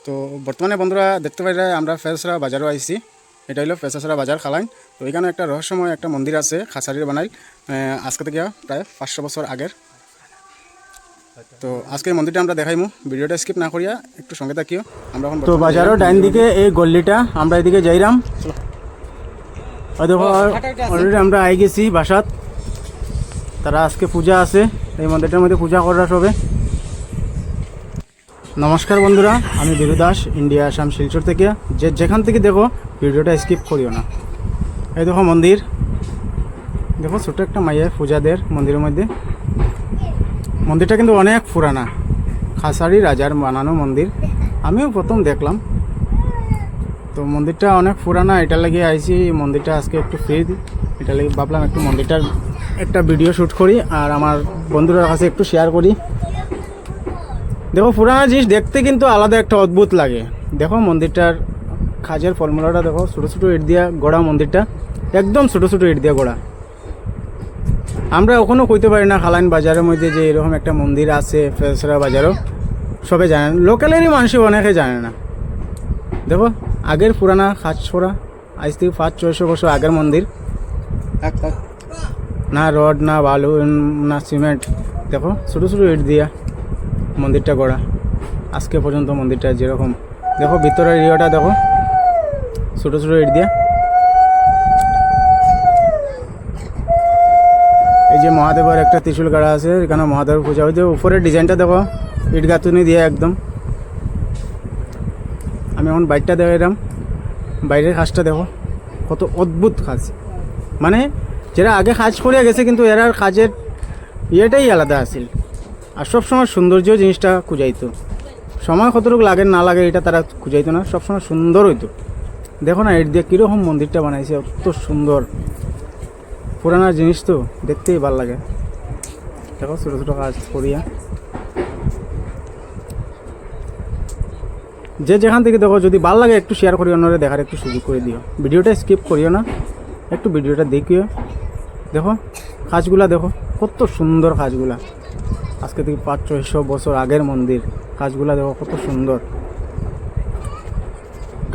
তো বর্তমানে বন্ধুরা দেখতে পাইলে আমরা ফেসরা বাজারও আইছি। এটা হলো ফেসরা বাজার খালাইন। তো এখানে একটা রহস্যময় একটা মন্দির আছে খাসারির বানাই, আজকে থেকে প্রায় 500 বছর আগের। তো আজকে মন্দিরটা আমরা দেখাইমু, ভিডিওটা স্কিপ না করিয়া একটু সঙ্গে থাকিও। আমরা এখন তো বাজারও ডাইন দিকে এই গল্লিটা, আমরা এদিকে যাইরাম। দেখো অলরেডি আমরা আই গেছি বাসাত। তারা আজকে পূজা আছে, এই মন্দিরটার মধ্যে পূজা করা সবে। নমস্কার বন্ধুরা, আমি বীরু দাস, ইন্ডিয়া আসাম শিলচর থেকে। যেখান থেকে দেখো ভিডিওটা স্কিপ করিও না। এই দেখো মন্দির, দেখো ছোটো একটা মাইয়া পূজাদের মন্দিরের মধ্যে। মন্দিরটা কিন্তু অনেক পুরানা, খাসারি রাজার বানানো মন্দির। আমিও প্রথম দেখলাম। তো মন্দিরটা অনেক পুরানা, এটা লাগিয়ে আইছি। মন্দিরটা আজকে একটু ফ্রি, এটা লাগিয়ে ভাবলাম একটু মন্দিরটার একটা ভিডিও শ্যুট করি আর আমার বন্ধুদের কাছে একটু শেয়ার করি। দেখো পুরানা জিনিস দেখতে কিন্তু আলাদা একটা অদ্ভুত লাগে। দেখো মন্দিরটার কাজের ফর্মুলাটা দেখো, ছোটো ছোটো ইট দিয়া গড়া মন্দিরটা, একদম ছোটো ছোটো ইট দিয়া গড়া। আমরা ওখানেও কইতে পারি না খালাইন বাজারের মধ্যে যে এরকম একটা মন্দির আছে। ফেসরা বাজারও সবে জানে না, লোকালেরই মানুষ অনেকে জানে না। দেখো আগের পুরানা খাজ ছোড়া, আজ থেকে 500-600 বছর আগের মন্দির। না রড, না বালু, না সিমেন্ট, দেখো ছোটো ছোটো ইট দিয়া মন্দিরটা গড়া। আজকে পর্যন্ত মন্দিরটা যেরকম, দেখো ভিতরের ইয়েটা দেখো, ছোটো ছোটো ইট দিয়া। এই যে মহাদেবের একটা ত্রিশূল গাড়া আছে, এখানে মহাদেবের পূজা হয়েছে। উপরের ডিজাইনটা দেখো, ইট গাঁথুনি দিয়ে একদম। আমি এখন বাইরটা দেখাইলাম, বাইরের কাজটা দেখো কত অদ্ভুত কাজ। মানে যারা আগে কাজ করিয়া গেছে, কিন্তু এরার কাজের ইয়েটাই আলাদা আছিল। আর সবসময় সৌন্দর্য জিনিসটা খুঁজাইতো, সময় কতটুকু লাগে না লাগে এটা তারা খুঁজাইতো না, সবসময় সুন্দর হইতো। দেখো না ইট দিয়ে কীরকম মন্দিরটা বানাইছে, অত সুন্দর। পুরানা জিনিস তো দেখতেই ভালো লাগে। দেখো ছোটো ছোটো কাজ করিয়া। যে যেখান থেকে দেখো, যদি ভালো লাগে একটু শেয়ার করি, অন্যরা দেখার একটু সুযোগ করে দিও। ভিডিওটা স্কিপ করিও না, একটু ভিডিওটা দেখিও। দেখো কাজগুলা দেখো কত সুন্দর কাজগুলা। আজকে থেকে 500-600 বছর আগের মন্দির, কাজগুলা দেখো কত সুন্দর।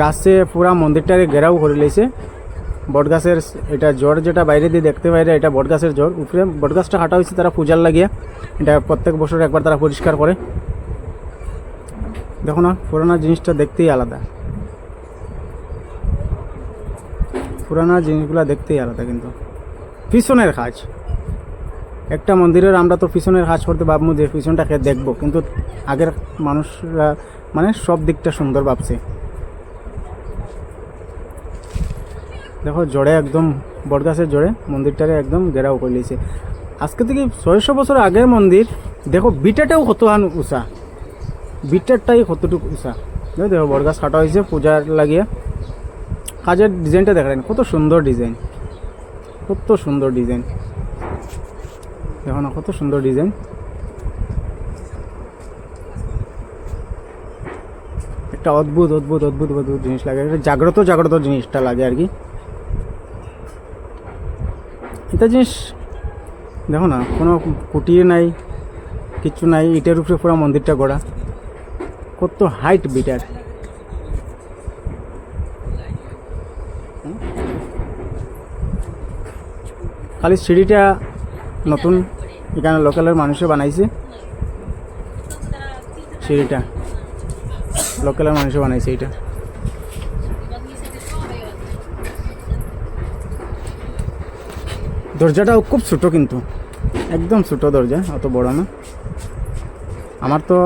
গাছে পুরা মন্দিরটাকে ঘেরাও করে লেছে। বট গাছের এটা জড়, যেটা বাইরে দিয়ে দেখতে বাইরে, এটা বট গাছের জড়। উপরে বট গাছটা কাটা হয়েছে তারা পূজার লাগিয়ে। এটা প্রত্যেক বছর একবার তারা পরিষ্কার করে। দেখো না পুরানা জিনিসটা দেখতেই আলাদা, পুরানা জিনিসগুলো দেখতেই আলাদা। কিন্তু পিছনের কাজ একটা মন্দিরের, আমরা তো পিছনের কাজ করতে ভাববো যে পিছনটাকে দেখবো, কিন্তু আগের মানুষরা মানে সব দিকটা সুন্দর ভাবছে। দেখো জড়ে একদম বটগাছের জড়ে মন্দিরটাকে একদম ঘেরাও করে নিয়েছে। আজকে থেকে 600 বছর আগের মন্দির। দেখো বিটাটাও কত উঁচা, বিটারটাই কতটুকু উঁচা। দেখো বটগাছ কাটা হয়েছে পূজার লাগিয়ে। কাজের ডিজাইনটা দেখেন কত সুন্দর ডিজাইন, কত সুন্দর ডিজাইন। দেখো না কত সুন্দর ডিজাইন। একটা অদ্ভুত অদ্ভুত অদ্ভুত অদ্ভুত জিনিস লাগে, একটা জাগ্রত জাগ্রত জিনিসটা লাগে আর কি। এটা জিনিস দেখো না, কোনো কুটিয়ে নাই, কিচ্ছু নাই, ইটের উপরে পুরো মন্দিরটা গড়া। কত হাইট বিটার। খালি সিঁড়িটা নতুন, এখানে লোকালের মানুষে বানাইছে। সিঁড়িটা লোকালের মানুষে বানাইছে। এটা দরজাটাও খুব ছোটো, কিন্তু একদম ছোটো দরজা, অত বড় না। আমার তো